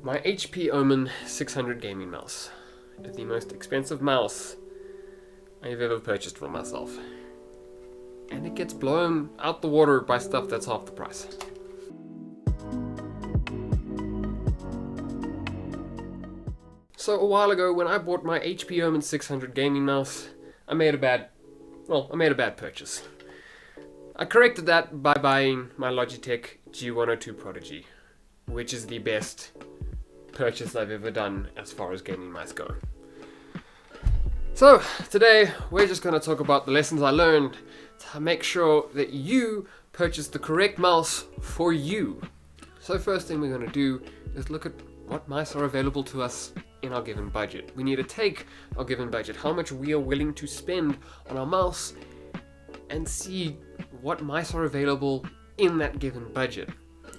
My HP Omen 600 gaming mouse is the most expensive mouse I've ever purchased for myself. And it gets blown out the water by stuff that's half the price. So a while ago, when I bought my HP Omen 600 gaming mouse, I made a bad purchase. I corrected that by buying my Logitech G102 Prodigy, which is the best purchase I've ever done as far as gaming mice go. So today we're just going to talk about the lessons I learned to make sure that you purchase the correct mouse for you. So first thing we're going to do is look at what mice are available to us in our given budget. We need to take our given budget, how much we are willing to spend on our mouse, and see what mice are available in that given budget.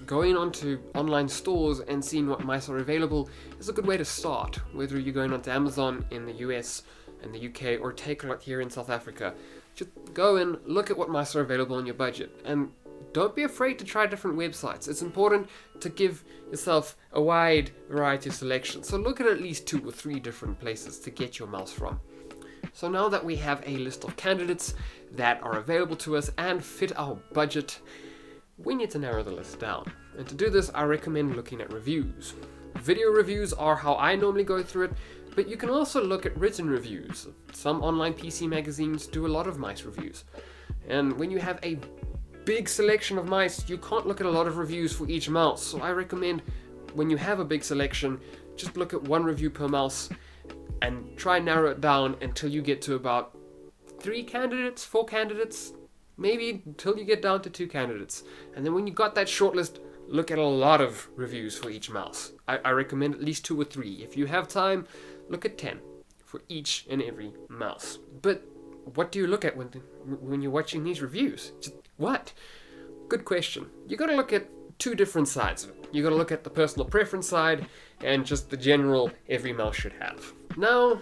Going onto online stores and seeing what mice are available is a good way to start, whether you're going onto Amazon in the US and the UK or Takealot here in South Africa. Just go and look at what mice are available in your budget, and don't be afraid to try different websites. It's important to give yourself a wide variety of selection, so look at least 2 or 3 different places to get your mouse from. So now that we have a list of candidates that are available to us and fit our budget, we need to narrow the list down. And to do this, I recommend looking at reviews. Video reviews are how I normally go through it, but you can also look at written reviews. Some online PC magazines do a lot of mice reviews. And when you have a big selection of mice, you can't look at a lot of reviews for each mouse. So I recommend when you have a big selection, just look at 1 review per mouse and try and narrow it down until you get to about 3 candidates, 4 candidates, maybe until you get down to 2 candidates. And then when you got that shortlist, look at a lot of reviews for each mouse. I recommend at least 2 or 3. If you have time, look at 10 for each and every mouse. But what do you look at when you're watching these reviews? Just what? Good question. You got to look at 2 different sides of it. You got to look at the personal preference side and just the general every mouse should have. Now,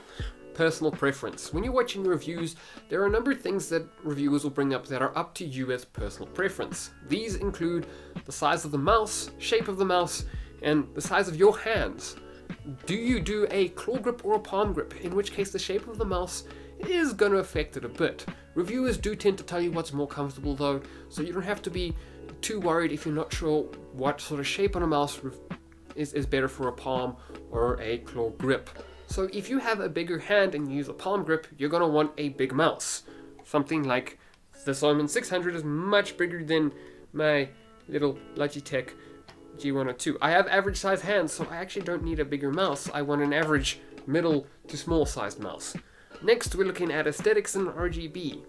personal preference. When you're watching reviews, there are a number of things that reviewers will bring up that are up to you as personal preference. These include the size of the mouse, shape of the mouse, and the size of your hands. Do you do a claw grip or a palm grip? In which case the shape of the mouse is going to affect it a bit. Reviewers do tend to tell you what's more comfortable though, so you don't have to be too worried if you're not sure what sort of shape on a mouse is better for a palm or a claw grip. So if you have a bigger hand and you use a palm grip, you're going to want a big mouse. Something like this Omen 600 is much bigger than my little Logitech G102. I have average size hands, so I actually don't need a bigger mouse. I want an average middle to small sized mouse. Next, we're looking at aesthetics and RGB.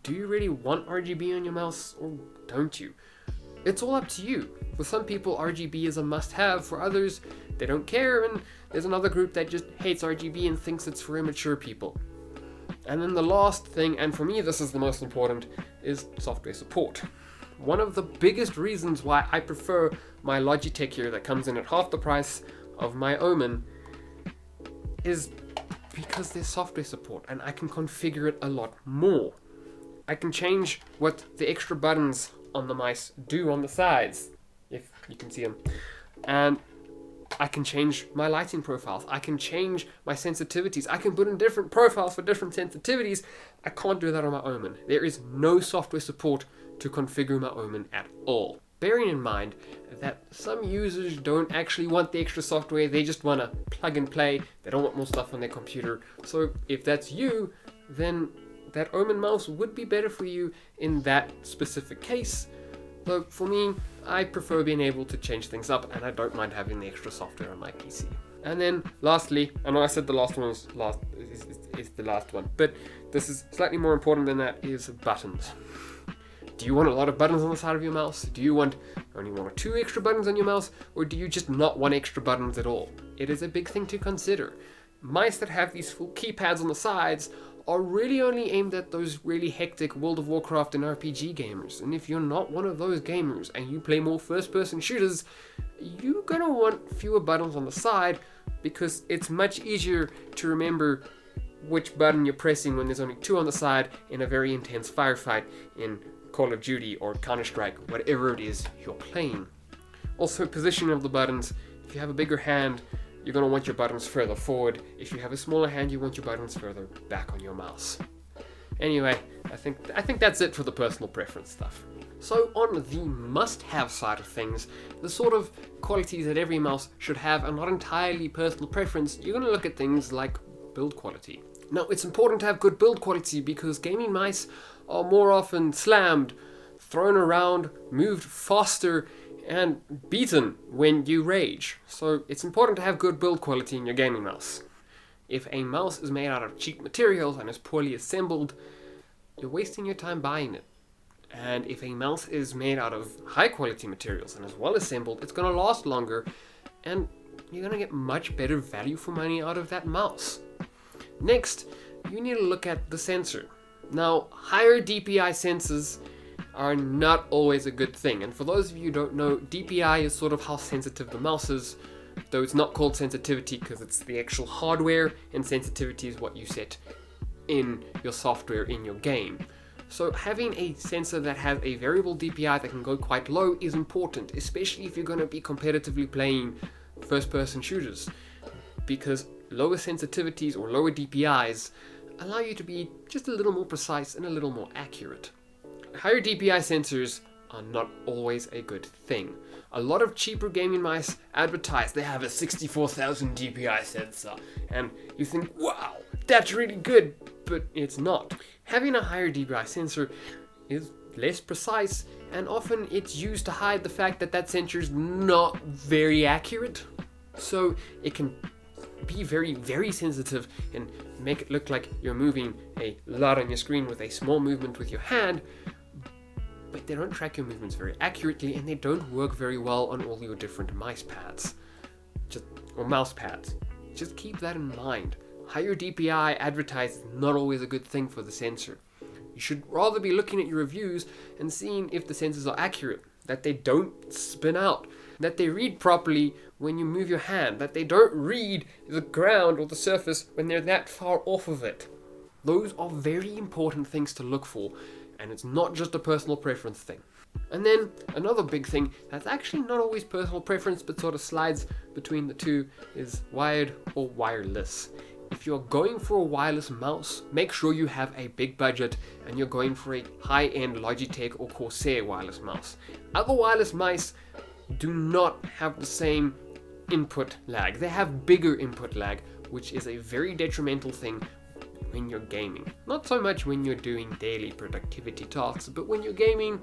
Do you really want RGB on your mouse or don't you? It's all up to you. For some people, RGB is a must-have. For others, they don't care, and there's another group that just hates RGB and thinks it's for immature people. And then the last thing, and for me this is the most important, is software support. One of the biggest reasons why I prefer my Logitech here that comes in at half the price of my Omen is because there's software support and I can configure it a lot more. I can change what the extra buttons on the mice do on the sides, if you can see them, and I can change my lighting profiles, I can change my sensitivities, I can put in different profiles for different sensitivities. I can't do that on my Omen. There is no software support to configure my Omen at all. Bearing in mind that some users don't actually want the extra software, they just want to plug and play, they don't want more stuff on their computer. So if that's you, then that Omen mouse would be better for you in that specific case. Though for me, I prefer being able to change things up and I don't mind having the extra software on my PC. And then lastly, I know I said the last one is the last one, but this is slightly more important than that, is buttons. Do you want a lot of buttons on the side of your mouse? Do you want only 1 or 2 extra buttons on your mouse? Or do you just not want extra buttons at all? It is a big thing to consider. Mice that have these full keypads on the sides are really only aimed at those really hectic World of Warcraft and RPG gamers. And if you're not one of those gamers and you play more first-person shooters, you're gonna want fewer buttons on the side because it's much easier to remember which button you're pressing when there's only 2 on the side in a very intense firefight in Call of Duty or Counter-Strike, whatever it is you're playing. Also, positioning of the buttons. If you have a bigger hand, you're going to want your buttons further forward. If you have a smaller hand, you want your buttons further back on your mouse. Anyway, I think that's it for the personal preference stuff. So on the must-have side of things, the sort of qualities that every mouse should have are not entirely personal preference. You're going to look at things like build quality. Now, it's important to have good build quality because gaming mice are more often slammed, thrown around, moved faster, and beaten when you rage. So it's important to have good build quality in your gaming mouse. If a mouse is made out of cheap materials and is poorly assembled, you're wasting your time buying it. And if a mouse is made out of high quality materials and is well assembled, it's going to last longer and you're going to get much better value for money out of that mouse. Next, you need to look at the sensor. Now, higher DPI sensors are not always a good thing. And for those of you who don't know, DPI is sort of how sensitive the mouse is, though it's not called sensitivity because it's the actual hardware, and sensitivity is what you set in your software in your game. So having a sensor that has a variable DPI that can go quite low is important, especially if you're going to be competitively playing first-person shooters, because lower sensitivities or lower DPIs allow you to be just a little more precise and a little more accurate. Higher DPI sensors are not always a good thing. A lot of cheaper gaming mice advertise they have a 64,000 DPI sensor, and you think, wow, that's really good, but it's not. Having a higher DPI sensor is less precise, and often it's used to hide the fact that that sensor is not very accurate. So it can be very, very sensitive and make it look like you're moving a lot on your screen with a small movement with your hand, but they don't track your movements very accurately and they don't work very well on all your different mice pads. Or mouse pads. Just keep that in mind. Higher DPI advertised is not always a good thing for the sensor. You should rather be looking at your reviews and seeing if the sensors are accurate, that they don't spin out, that they read properly when you move your hand, that they don't read the ground or the surface when they're that far off of it. Those are very important things to look for, and it's not just a personal preference thing. And then another big thing that's actually not always personal preference but sort of slides between the two is wired or wireless. If you're going for a wireless mouse, make sure you have a big budget and you're going for a high-end Logitech or Corsair wireless mouse. Other wireless mice do not have the same input lag. They have bigger input lag, which is a very detrimental thing when you're gaming. Not so much when you're doing daily productivity tasks, but when you're gaming,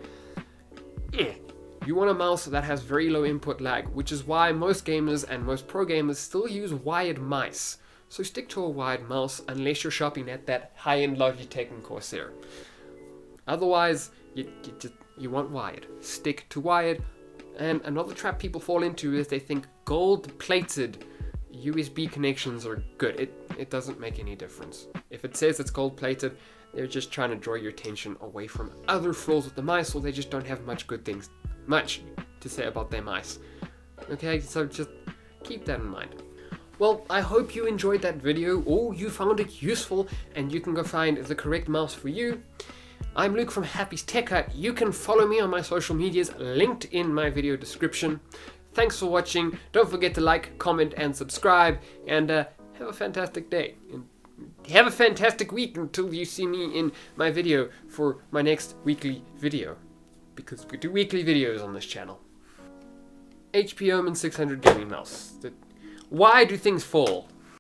you want a mouse that has very low input lag, which is why most gamers and most pro gamers still use wired mice. So stick to a wired mouse unless you're shopping at that high-end Logitech and Corsair. Otherwise, you want wired. Stick to wired. And another trap people fall into is they think gold-plated USB connections are good. It doesn't make any difference. If it says it's gold-plated, they're just trying to draw your attention away from other flaws with the mice, or they just don't have much to say about their mice. Okay, so just keep that in mind. Well, I hope you enjoyed that video, or you found it useful, and you can go find the correct mouse for you. I'm Luke from Happy's Tech Hut. You can follow me on my social medias, linked in my video description. Thanks for watching. Don't forget to like, comment, and subscribe, and have a fantastic day. And have a fantastic week until you see me in my video for my next weekly video, because we do weekly videos on this channel. HP Omen 600 gaming mouse. Why do things fall?